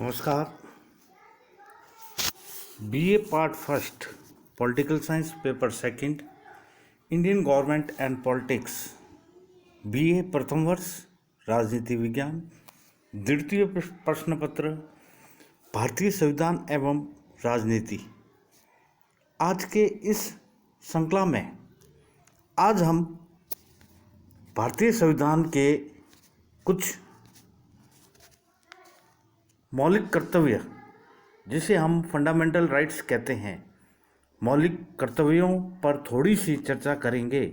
नमस्कार। BA part first, political science paper second, Indian government and politics, BA प्रथम वर्ष, राजनीति विज्ञान, द्वितीय प्रश्न पत्र, भारतीय संविधान एवं राजनीति। आज के इस श्रृंखला में आज हम भारतीय संविधान के कुछ मौलिक कर्तव्य, जिसे हम फंडामेंटल राइट्स कहते हैं, मौलिक कर्तव्यों पर थोड़ी सी चर्चा करेंगे,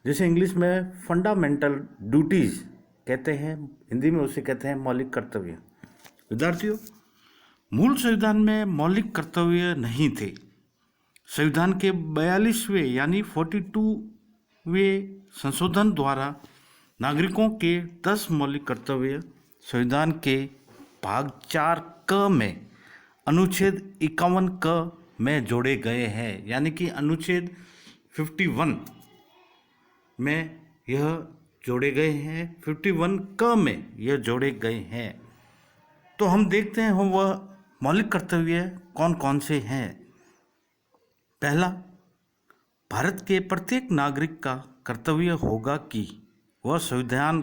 जिसे इंग्लिश में फंडामेंटल ड्यूटीज़ कहते हैं, हिंदी में उसे कहते हैं मौलिक कर्तव्य। विद्यार्थियों, मूल संविधान में मौलिक कर्तव्य नहीं थे। संविधान के 42वें यानी 42वें संशोधन द्वारा नागरिकों के 10 मौलिक कर्तव्य संविधान के भाग 4 क में अनुच्छेद 51 क में जोड़े गए हैं, यानी कि अनुच्छेद 51 में यह जोड़े गए हैं, 51 क में यह जोड़े गए हैं। तो हम देखते हैं वह मौलिक कर्तव्य कौन कौन से हैं। पहला, भारत के प्रत्येक नागरिक का कर्तव्य होगा कि वह संविधान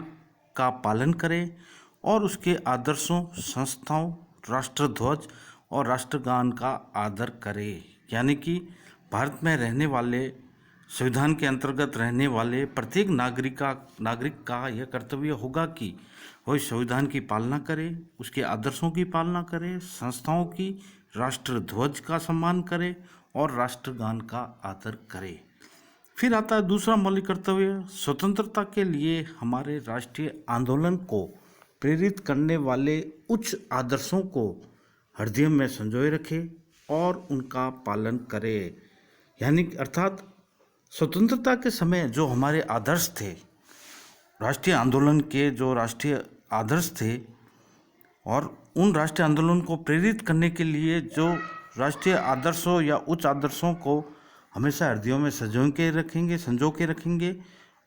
का पालन करे और उसके आदर्शों, संस्थाओं, राष्ट्रध्वज और राष्ट्रगान का आदर करे। यानी कि भारत में रहने वाले, संविधान के अंतर्गत रहने वाले प्रत्येक नागरिक का यह कर्तव्य होगा कि वह संविधान की पालना करे, उसके आदर्शों की पालना करे, संस्थाओं की, राष्ट्रध्वज का सम्मान करे और राष्ट्रगान का आदर करे। फिर आता है दूसरा मौलिक कर्तव्य, स्वतंत्रता के लिए हमारे राष्ट्रीय आंदोलन को प्रेरित करने वाले उच्च आदर्शों को हृदय में संजोए रखे और उनका पालन करे। यानी अर्थात स्वतंत्रता के समय जो हमारे आदर्श थे, राष्ट्रीय आंदोलन के जो राष्ट्रीय आदर्श थे, और उन राष्ट्रीय आंदोलन को प्रेरित करने के लिए जो राष्ट्रीय आदर्शों या उच्च आदर्शों को हमेशा हृदयों में संजो के रखेंगे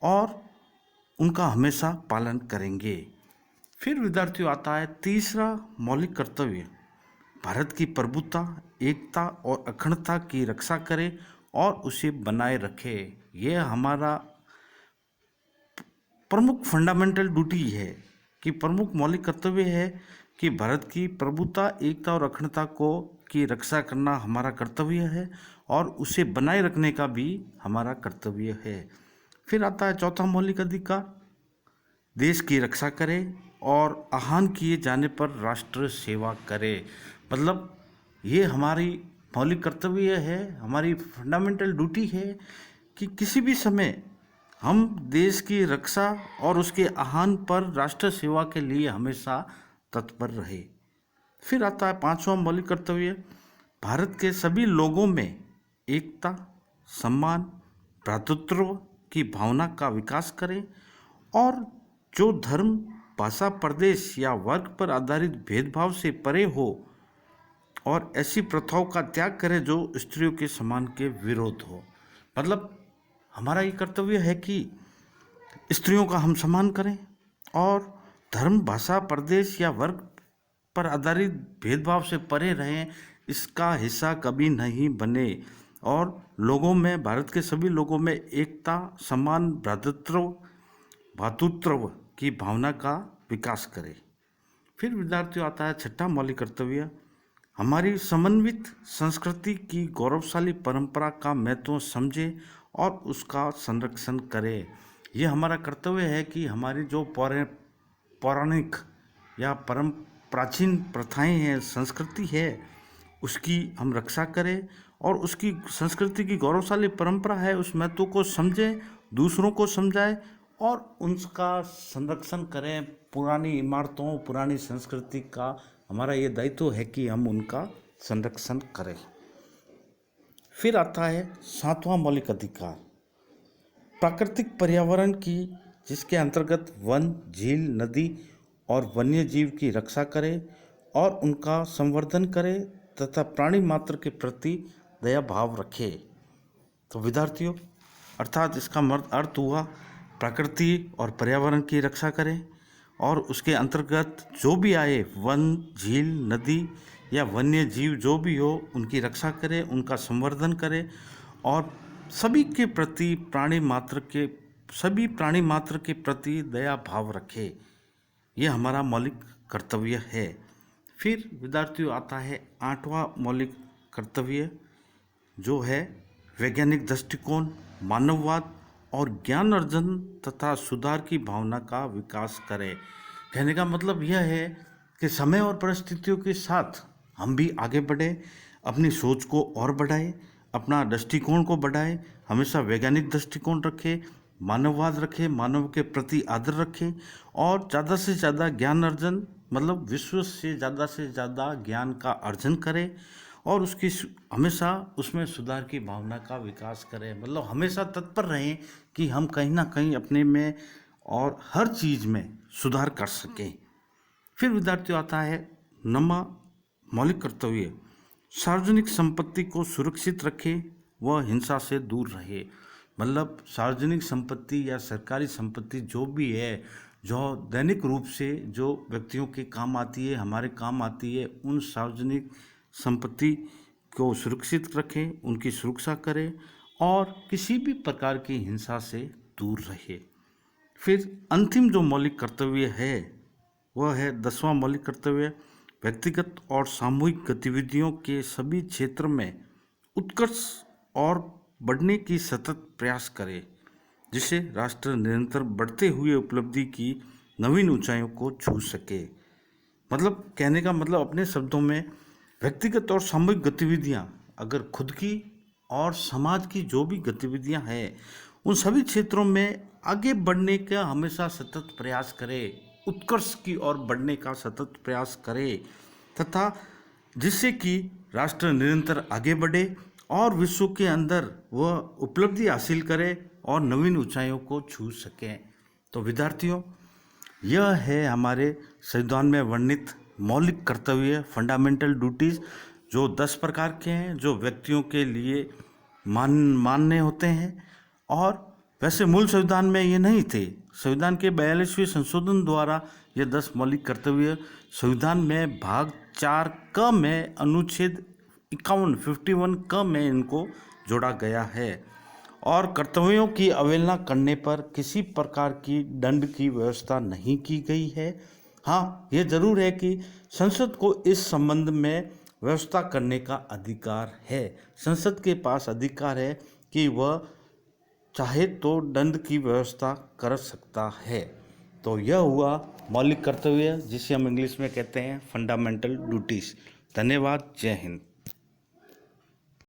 और उनका हमेशा पालन करेंगे। फिर विद्यार्थियों आता है तीसरा मौलिक कर्तव्य, भारत की प्रभुता, एकता और अखंडता की रक्षा करे और उसे बनाए रखे। यह हमारा प्रमुख फंडामेंटल ड्यूटी है कि प्रमुख मौलिक कर्तव्य है कि भारत की प्रभुता, एकता और अखंडता की रक्षा करना हमारा कर्तव्य है और उसे बनाए रखने का भी हमारा कर्तव्य है। फिर आता है चौथा मौलिक अधिकार, देश की रक्षा करे और आह्वान किए जाने पर राष्ट्र सेवा करे। मतलब ये हमारी मौलिक कर्तव्य है, हमारी फंडामेंटल ड्यूटी है कि किसी भी समय हम देश की रक्षा और उसके आह्वान पर राष्ट्र सेवा के लिए हमेशा तत्पर रहे। फिर आता है पांचवा मौलिक कर्तव्य, भारत के सभी लोगों में एकता, सम्मान, भ्रातृत्व की भावना का विकास करें और जो धर्म, भाषा, प्रदेश या वर्ग पर आधारित भेदभाव से परे हो और ऐसी प्रथाओं का त्याग करे जो स्त्रियों के सम्मान के विरोध हो। मतलब हमारा ये कर्तव्य है कि स्त्रियों का हम सम्मान करें और धर्म, भाषा, प्रदेश या वर्ग पर आधारित भेदभाव से परे रहें, इसका हिस्सा कभी नहीं बने और लोगों में, भारत के सभी लोगों में एकता, सम्मान, भ्रातृत्व की भावना का विकास करें। फिर विद्यार्थियों आता है छठा मौलिक कर्तव्य, हमारी समन्वित संस्कृति की गौरवशाली परंपरा का महत्व समझे और उसका संरक्षण करें। यह हमारा कर्तव्य है कि हमारी जो पौराणिक या प्राचीन प्रथाएं हैं, संस्कृति है, उसकी हम रक्षा करें और उसकी संस्कृति की गौरवशाली परंपरा है, उस महत्व को समझें, दूसरों को समझाएं और उनका संरक्षण करें। पुरानी इमारतों, पुरानी संस्कृति का हमारा ये दायित्व है कि हम उनका संरक्षण करें। फिर आता है सातवां मौलिक अधिकार, प्राकृतिक पर्यावरण की, जिसके अंतर्गत वन, झील, नदी और वन्य जीव की रक्षा करें और उनका संवर्धन करें तथा प्राणी मात्र के प्रति दया भाव रखे। तो विद्यार्थियों, अर्थात इसका अर्थ हुआ प्रकृति और पर्यावरण की रक्षा करें और उसके अंतर्गत जो भी आए, वन, झील, नदी या वन्य जीव जो भी हो, उनकी रक्षा करे, उनका संवर्धन करे और सभी प्राणी मात्र के प्रति दया भाव रखे। ये हमारा मौलिक कर्तव्य है। फिर विद्यार्थियों आता है 8वां मौलिक कर्तव्य, जो है वैज्ञानिक दृष्टिकोण, मानववाद और ज्ञान अर्जन तथा सुधार की भावना का विकास करें। कहने का मतलब यह है कि समय और परिस्थितियों के साथ हम भी आगे बढ़ें, अपनी सोच को और बढ़ाएं, अपना दृष्टिकोण को बढ़ाएं, हमेशा वैज्ञानिक दृष्टिकोण रखें, मानववाद रखें, मानव के प्रति आदर रखें और ज़्यादा से ज़्यादा ज्ञान अर्जन, मतलब विश्व से ज़्यादा ज्ञान का अर्जन करें और हमेशा उसमें सुधार की भावना का विकास करें। मतलब हमेशा तत्पर रहें कि हम कहीं ना कहीं अपने में और हर चीज़ में सुधार कर सकें। फिर विद्यार्थियों आता है 9वां मौलिक कर्तव्य, सार्वजनिक संपत्ति को सुरक्षित रखें व हिंसा से दूर रहे। मतलब सार्वजनिक संपत्ति या सरकारी संपत्ति जो भी है, जो दैनिक रूप से जो व्यक्तियों के काम आती है, हमारे काम आती है, उन सार्वजनिक संपत्ति को सुरक्षित रखें, उनकी सुरक्षा करें और किसी भी प्रकार की हिंसा से दूर रहे। फिर अंतिम जो मौलिक कर्तव्य है वह है 10वां मौलिक कर्तव्य, व्यक्तिगत और सामूहिक गतिविधियों के सभी क्षेत्र में उत्कर्ष और बढ़ने की सतत प्रयास करे, जिससे राष्ट्र निरंतर बढ़ते हुए उपलब्धि की नवीन ऊंचाइयों को छू सके। मतलब कहने का मतलब अपने शब्दों में, व्यक्तिगत और सामूहिक गतिविधियां, अगर खुद की और समाज की जो भी गतिविधियां हैं, उन सभी क्षेत्रों में आगे बढ़ने का हमेशा सतत प्रयास करें, उत्कर्ष की ओर बढ़ने का सतत प्रयास करें तथा जिससे कि राष्ट्र निरंतर आगे बढ़े और विश्व के अंदर वह उपलब्धि हासिल करे और नवीन ऊंचाइयों को छू सकें। तो विद्यार्थियों, यह है हमारे संविधान में वर्णित मौलिक कर्तव्य, फंडामेंटल ड्यूटीज़, जो 10 प्रकार के हैं, जो व्यक्तियों के लिए मान्य होते हैं। और वैसे मूल संविधान में ये नहीं थे। संविधान के 42वें संशोधन द्वारा ये 10 मौलिक कर्तव्य संविधान में भाग 4 क में अनुच्छेद 51 क में इनको जोड़ा गया है और कर्तव्यों की अवहेलना करने पर किसी प्रकार की दंड की व्यवस्था नहीं की गई है। हाँ, ये जरूर है कि संसद को इस संबंध में व्यवस्था करने का अधिकार है। संसद के पास अधिकार है कि वह चाहे तो दंड की व्यवस्था कर सकता है। तो यह हुआ मौलिक कर्तव्य, जिसे हम इंग्लिश में कहते हैं फंडामेंटल ड्यूटीज़। धन्यवाद। जय हिंद।